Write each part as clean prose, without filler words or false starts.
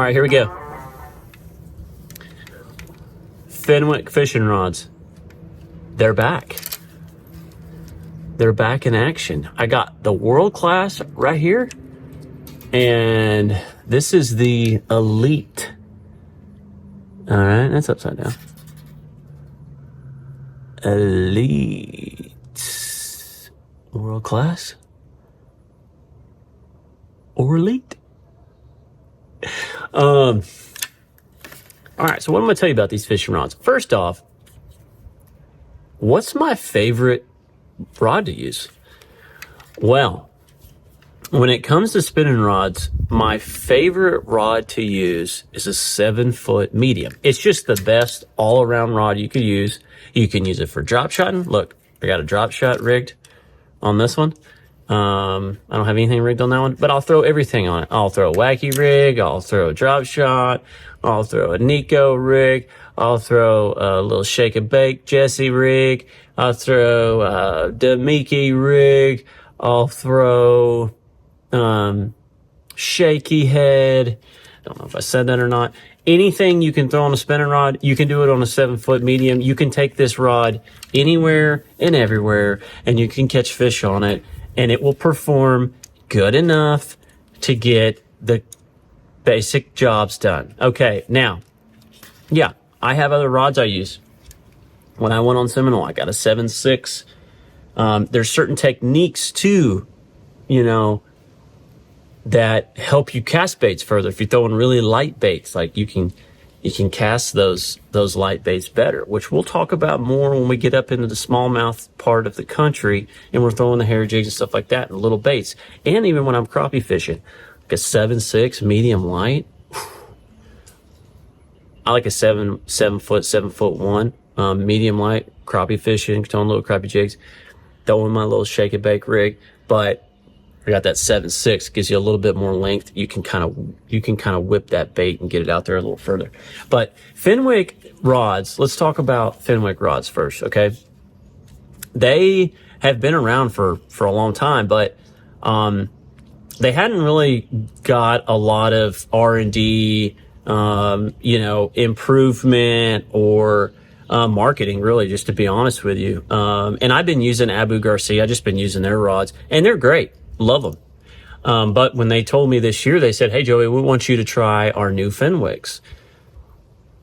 right, here we go. Fenwick Fishing Rods. They're back. They're back in action. I got the World Class right here. And this is the Elite. All right, that's upside down. Elite. World Class? Or Elite? All right, so what I'm going to tell you about these fishing rods. First off, what's my favorite rod to use? Well, when it comes to spinning rods, my favorite rod to use is a 7-foot medium. It's just the best all-around rod you could use. You can use it for drop shotting. Look, I got a drop shot rigged on this one. I don't have anything rigged on that one, but I'll throw everything on it. I'll throw a wacky rig. I'll throw a drop shot. I'll throw a Nico rig. I'll throw a little shake and bake Jesse rig. I'll throw a Demiki rig. I'll throw shaky head. I don't know if I said that or not. Anything you can throw on a spinning rod, you can do it on a 7-foot medium. You can take this rod anywhere and everywhere, and you can catch fish on it, and it will perform good enough to get the basic jobs done. Okay, now, yeah, I have other rods I use. When I went on Seminole, I got a 7.6. There's certain techniques too, you know, that help you cast baits further. If you're throwing really light baits, like you can cast those light baits better, which we'll talk about more when we get up into the smallmouth part of the country and we're throwing the hair jigs and stuff like that and little baits. And even when I'm crappie fishing, like a 7.6 medium light. I like a 7'1" medium light crappie fishing, throwing little crappie jigs, throwing my little shake and bake rig. But I got that 7.6, gives you a little bit more length. You can kind of whip that bait and get it out there a little further. But Fenwick rods, let's talk about Fenwick rods first, okay? They have been around for a long time, but they hadn't really got a lot of R&D, improvement or marketing, really, just to be honest with you. And I've been using Abu Garcia. I've just been using their rods, and they're great. Love them. But when they told me this year, they said, hey, Joey, we want you to try our new Fenwicks.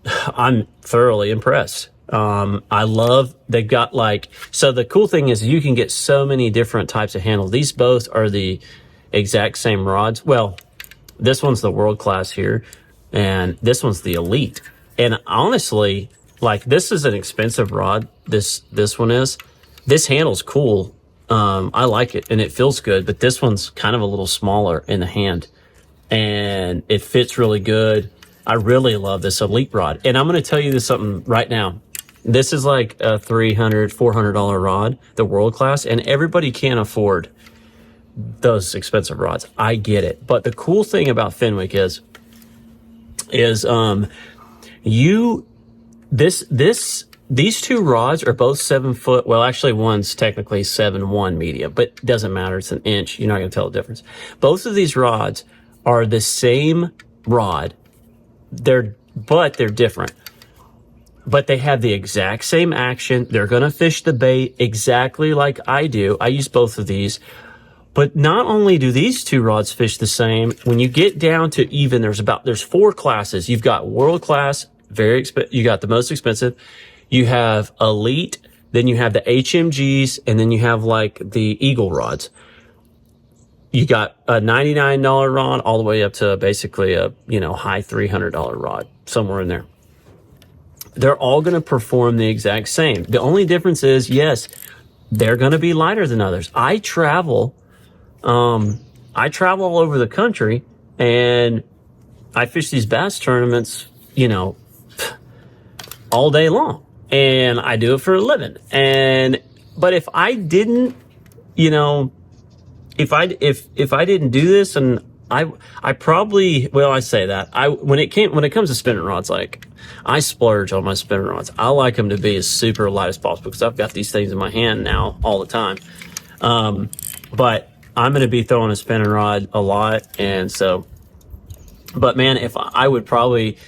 I'm thoroughly impressed. I love, they've got so the cool thing is you can get so many different types of handles. These both are the exact same rods. Well, this one's the World Class here, and this one's the Elite. And honestly, this is an expensive rod. This one is. This handle's cool. I like it and it feels good, but this one's kind of a little smaller in the hand and it fits really good. I really love this Elite rod. And I'm going to tell you something right now. This is like a $300, $400 rod, the World Class, and everybody can't afford those expensive rods. I get it. But the cool thing about Fenwick is these two rods are both 7 foot. Well, actually one's technically 7.1 medium, but it doesn't matter. It's an inch. You're not going to tell the difference. Both of these rods are the same rod. They're different, but they have the exact same action. They're going to fish the bait exactly like I do. I use both of these, but not only do these two rods fish the same, when you get down to even, there's 4 classes. You've got World Class, you got the most expensive. You have Elite, then you have the HMGs, and then you have the Eagle rods. You got a $99 rod all the way up to basically a, high $300 rod, somewhere in there. They're all going to perform the exact same. The only difference is, yes, they're going to be lighter than others. I travel all over the country and I fish these bass tournaments, all day long. And I do it for a living. But if I didn't, if I didn't do this, and I probably, well, I say that when it comes to spinning rods, I splurge on my spinning rods. I like them to be as super light as possible because I've got these things in my hand now all the time. But I'm going to be throwing a spinning rod a lot. And so But man, if I would probably, these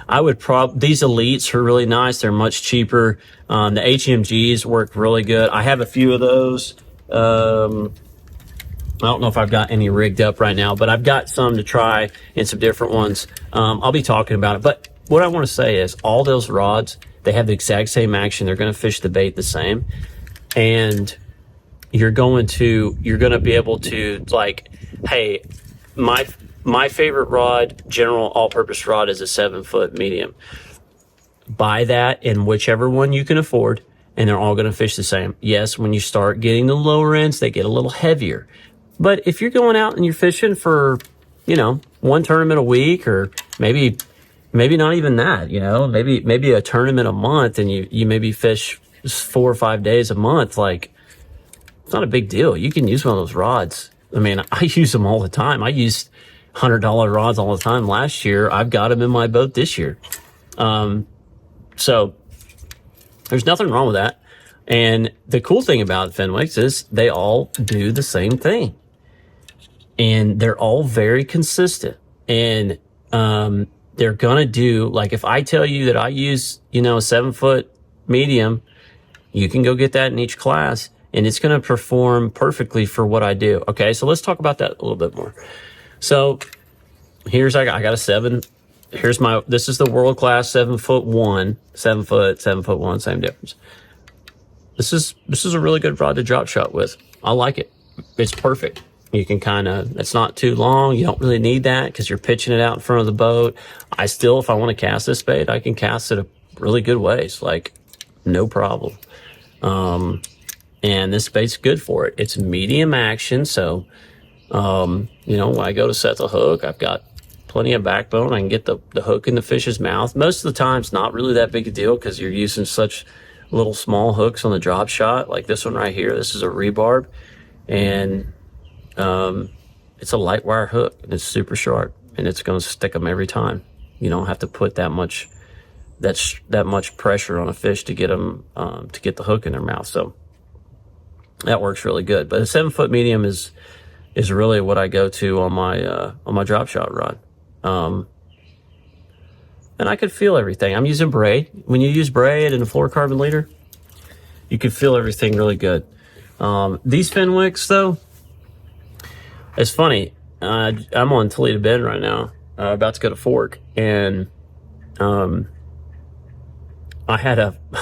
Elites are really nice. They're much cheaper. The HMGs work really good. I have a few of those. I don't know if I've got any rigged up right now, but I've got some to try and some different ones. I'll be talking about it. But what I want to say is all those rods, they have the exact same action. They're going to fish the bait the same. And you're going to be able to, like, hey, my favorite rod, general all-purpose rod, is a 7-foot medium. Buy that in whichever one you can afford, and they're all going to fish the same. Yes, when you start getting the lower ends, they get a little heavier. But if you're going out and you're fishing for, one tournament a week, or maybe not even that, maybe a tournament a month, and you maybe fish 4 or 5 days a month, like, it's not a big deal. You can use one of those rods. I mean, I use them all the time. I used $100 rods all the time last year. I've got them in my boat this year. So there's nothing wrong with that. And the cool thing about Fenwicks is they all do the same thing. And they're all very consistent. And they're going to do, like, if I tell you that I use, a 7-foot medium, you can go get that in each class, and it's going to perform perfectly for what I do. Okay, so let's talk about that a little bit more. So here's, I got a 7. This is the world class 7-foot 1, 7-foot 1, same difference. This is a really good rod to drop shot with. I like it. It's perfect. You can it's not too long. You don't really need that because you're pitching it out in front of the boat. If I want to cast this bait, I can cast it a really good ways, like no problem. And this bait's good for it. It's medium action. So, when I go to set the hook, I've got plenty of backbone. I can get the hook in the fish's mouth. Most of the time, it's not really that big a deal because you're using such little small hooks on the drop shot. Like this one right here. This is a rebarb, and it's a light wire hook, and it's super sharp, and it's going to stick them every time. You don't have to put that much pressure on a fish to get them to get the hook in their mouth. So that works really good. But a 7-foot medium is really what I go to on my drop shot rod. And I could feel everything. I'm using braid. When you use braid and a fluorocarbon leader, you can feel everything really good. These Fenwicks, though, it's funny. I'm on Toledo Bend right now, about to go to Fork, and I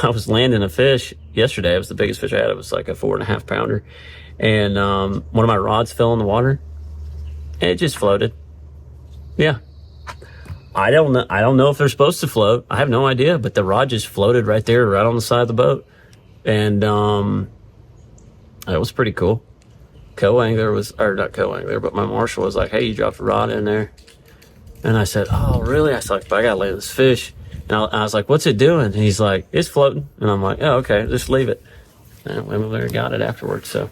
was landing a fish yesterday. It was the biggest fish I had. It was like a 4.5 pounder, and one of my rods fell in the water, and it just floated. Yeah. I don't know if they're supposed to float. I have no idea, but the rod just floated right there, right on the side of the boat. And it was pretty cool. Not co-angler, but my marshal was like, hey, you dropped a rod in there. And I said, oh, really? I was like, but I got to land this fish. And I was like, what's it doing? And he's like, it's floating. And I'm like, oh, okay, just leave it. And we got it afterwards. So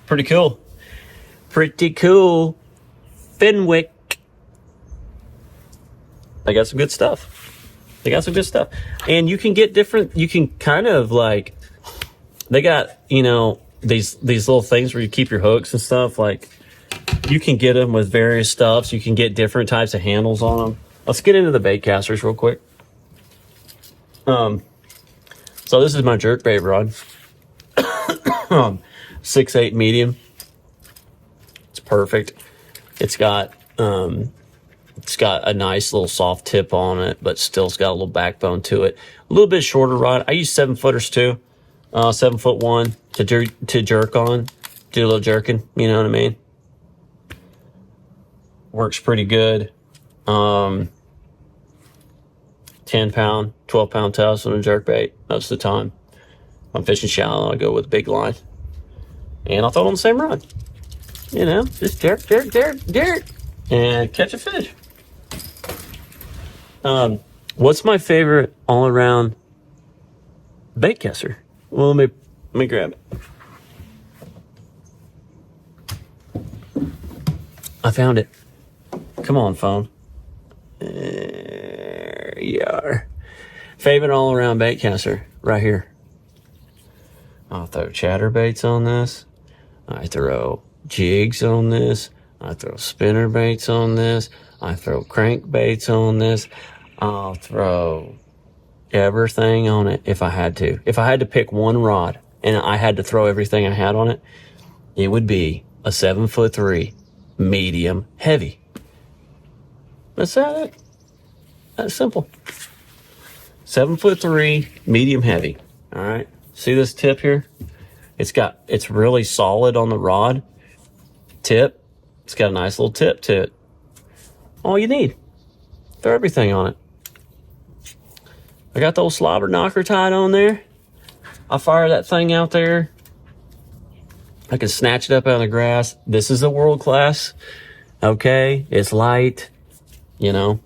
pretty cool. Pretty cool. Fenwick. They got some good stuff. And you can get different, you can kind of like, they got, these little things where you keep your hooks and stuff. Like, you can get them with various stuffs. You can get different types of handles on them. Let's get into the bait casters real quick. So this is my jerkbait rod. 6/8 medium. It's perfect. It's got a nice little soft tip on it, but still it's got a little backbone to it. A little bit shorter rod. I use 7-footers too. 7-foot 1 to jerk on. Do a little jerking, you know what I mean? Works pretty good. 10-pound, 12-pound test on a jerkbait most of the time. If I'm fishing shallow, I go with a big line. And I'll throw it on the same rod. Just jerk, and catch a fish. What's my favorite all-around bait caster? Well, let me grab it. I found it. Come on, phone. There you are. Favorite all-around bait caster, right here. I'll throw chatterbaits on this. I throw jigs on this. I throw spinner baits on this. I throw crankbaits on this. I'll throw everything on it if I had to. If I had to pick one rod and I had to throw everything I had on it, it would be a 7'3" medium heavy. That's that. That's simple. 7'3" medium heavy. All right. See this tip here? It's really solid on the rod tip. It's got a nice little tip to it. All you need. Throw everything on it. I got the old slobber knocker tied on there. I fire that thing out there. I can snatch it up out of the grass. This is a world class. Okay, it's light. You know,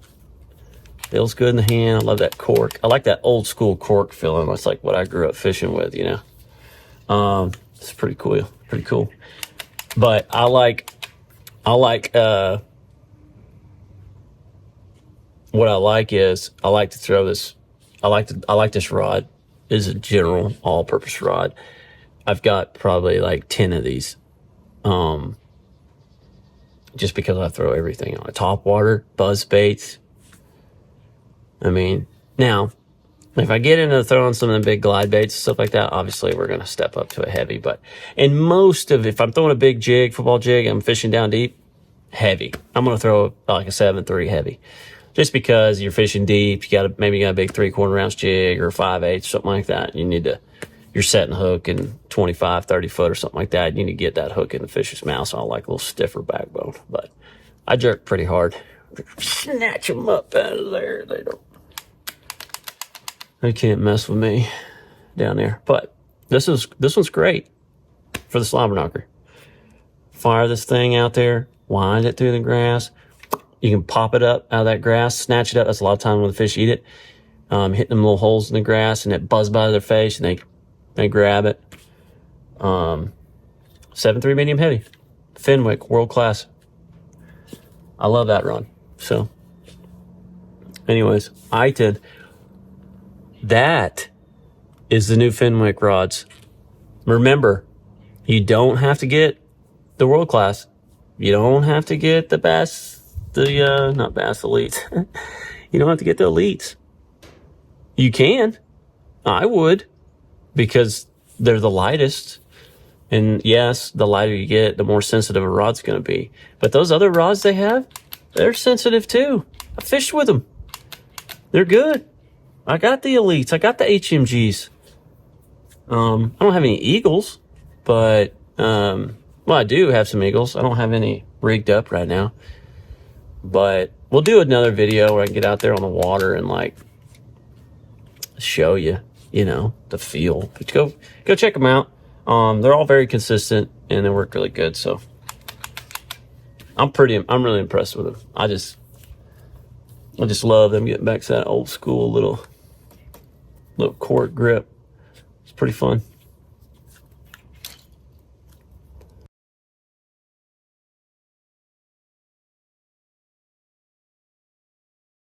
feels good in the hand. I love that cork. I like that old school cork feeling. That's like what I grew up fishing with. You know, it's pretty cool. Pretty cool. But I like. What I like is I like to throw this. I like this rod. It is a general all-purpose rod. I've got probably like 10 of these. Just because I throw everything on it. Top water, buzz baits. I mean, now, if I get into throwing some of the big glide baits and stuff like that, obviously we're going to step up to a heavy. But in most of, if I'm throwing a big jig, football jig, I'm fishing down deep, heavy. I'm going to throw like a 7'3" heavy. Just because you're fishing deep, maybe you got a big 3/4 ounce jig or 5/8, something like that. You're setting a hook in 25, 30 foot or something like that. You need to get that hook in the fish's mouth. So I like a little stiffer backbone, but I jerk pretty hard. Snatch them up out of there. They can't mess with me down there. But this one's great for the slobber knocker. Fire this thing out there, wind it through the grass. You can pop it up out of that grass, snatch it up. That's a lot of time when the fish eat it. Hitting them little holes in the grass, and it buzzes by their face, and they grab it. 7'3" medium heavy. Fenwick, world class. I love that rod. So, anyways, that is the new Fenwick rods. Remember, you don't have to get the world class. You don't have to get the not Bass Elite. You don't have to get the Elites. You can. I would, because they're the lightest. And yes, the lighter you get, the more sensitive a rod's going to be. But those other rods they have, they're sensitive too. I fished with them. They're good. I got the Elites. I got the HMGs. I don't have any Eagles, but, well, I do have some Eagles. I don't have any rigged up right now. But we'll do another video where I can get out there on the water and like show you, the feel. But go check them out. They're all very consistent and they work really good. So I'm really impressed with them. I just love them getting back to that old school little cork grip. It's pretty fun.